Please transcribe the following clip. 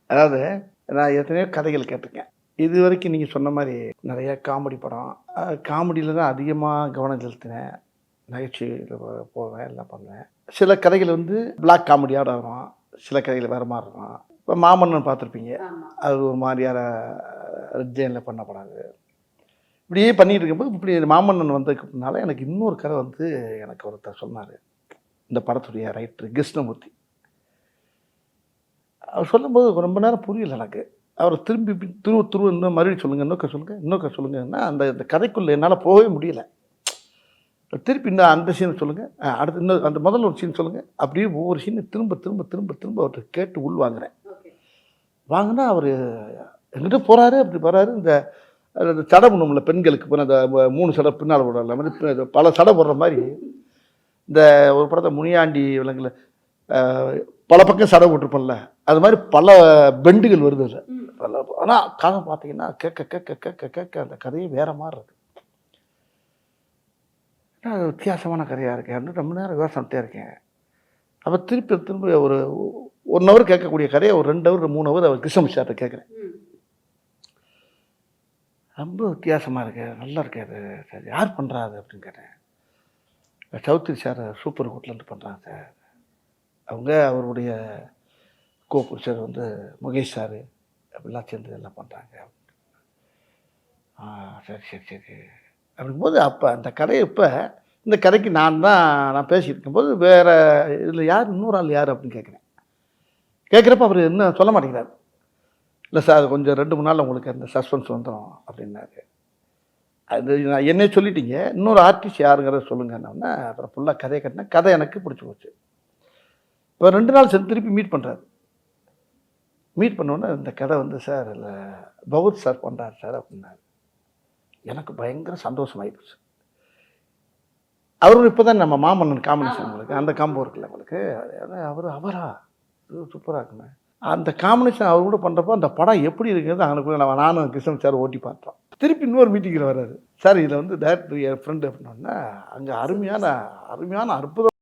அதாவது நான் எத்தனையோ கதைகள் கேட்டிருக்கேன். இதுவரைக்கும் நீங்க சொன்ன மாரி நெறைய காமெடி படம். காமெடியில தான் அதிகமாக கவனம் செலுத்தினேன். நகைச்சுவையில போவேன், எல்லாம் பண்ணுவேன். சில கதைகள் வந்து பிளாக் காமெடியோட வரும். சில கதைகள் வேறு மாரி இருக்கும். இப்போ மாமன்னன் பார்த்துருப்பீங்க. அது ஒரு மாதிரியான ஜெயினில் பண்ண படம் அது. இப்படியே பண்ணிட்டு இருக்கும்போது இப்படி மாமன்னன் வந்ததுக்குனால எனக்கு இன்னொரு கதை வந்து எனக்கு ஒருத்தர் சொன்னார். இந்த படத்துடைய ரைட்டர் கிருஷ்ணமூர்த்தி. அவர் சொல்லும்போது ரொம்ப நேரம் புரியல எனக்கு. அவரை திரும்பி துருவ இன்னும் மறுபடியும் சொல்லுங்கள், இன்னொருக்கா சொல்லுங்கன்னா அந்த அந்த கதைக்குள்ளே என்னால் போகவே முடியல. திருப்பி இன்னும் அந்த சீனை சொல்லுங்கள், அடுத்து இன்னும் அந்த முதல்ல ஒரு சீன் சொல்லுங்கள். அப்படியே ஒவ்வொரு சீனை திரும்ப திரும்ப திரும்ப திரும்ப அவர்கிட்ட கேட்டு உள் வாங்குறேன். வாங்கினா அவர் எங்கிட்ட போகிறாரு, அப்படி போகிறாரு. இந்த சடை பண்ணும்ல பெண்களுக்கு இப்போ அந்த 3 சடை பின்னால் போடுற மாதிரி பல சடை போடுற மாதிரி இந்த ஒரு படத்தை முனியாண்டி விலங்குல பல பக்கம் சடை போட்டிருப்போம்ல, அது மாதிரி பல பெண்டுகள் வருது இல்லை. ஆனால் கதை பார்த்தீங்கன்னா கேட்க கேட்க கேட்க கேட்க அந்த கதையே வேற மாதிரி இருக்கு. அது வித்தியாசமான கதையாக இருக்கேன் அப்படின்னு ரொம்ப நேரம் யோசனைட்டே இருக்கேன். அப்போ திரும்ப ஒரு 1 ஹவர் கேட்கக்கூடிய கதையை ஒரு 2 ஹவர் 3 ஹவர் அவர் கிருஷ்ணமூர்த்தி சார்கிட்ட கேட்குறேன். ரொம்ப வித்தியாசமாக இருக்கு, நல்லா இருக்கு அது சார், யார் பண்ணுறா அது அப்படின்னு கேட்டேன். சௌத்ரி சார் சூப்பர் ஹோட்டலேருந்து பண்ணுறாங்க சார். அவங்க அவருடைய கோபுருஷர் வந்து முகேஷ் சார் அப்படிலாம் சேர்ந்து எல்லாம் பண்ணுறாங்க. சரி சரி சரி அப்படிங்கும்போது அப்போ அந்த கதையை இப்போ இந்த கதைக்கு நான் பேசிகிட்டு இருக்கும்போது வேறு இதில் யார் இன்னொரு ஆள் யார் அப்படின்னு கேட்குறேன். கேட்குறப்ப அவர் இன்னும் சொல்ல மாட்டேங்கிறார். இல்லை சார் கொஞ்சம் 2-3 நாளில் உங்களுக்கு அந்த சஸ்பென்ஸ் வந்துடும் அப்படின்னாரு. அது நான் என்னையே சொல்லிட்டீங்க, இன்னொரு ஆர்டிஸ்ட் யாருங்கிறத சொல்லுங்கன்னா அப்புறம் ஃபுல்லாக கதையை கட்டினேன். கதை எனக்கு பிடிச்சி போச்சு. இப்போ 2 நாள் சேர்ந்து திருப்பி மீட் பண்ணுறாரு. மீட் பண்ணோன்னே இந்த கதை வந்து சார் இல்லை பகவத் சார் பண்ணுறாரு சார் அப்படின்னாரு. எனக்கு பயங்கர சந்தோஷமாயிடுச்சு. அவரும் இப்போ தான் நம்ம மாமன்னன் காம்பினேஷன் உங்களுக்கு அந்த காம்போ இருக்குல்ல உங்களுக்கு, அவரா சூப்பராக இருக்குங்க. அந்த காம்பினேஷன் அவர் கூட பண்ணுறப்போ அந்த படம் எப்படி இருக்குங்கிறது அவனுக்குள்ள நானும் கிருஷ்ணன் சார் ஓட்டி பார்த்தோம். திருப்பி இன்னொரு மீட்டிங்கில் வர்றாரு. சார் இதில் வந்து டேரக்டர் என் ஃப்ரெண்டு அப்படின்னா அங்கே அருமையான அற்புதம்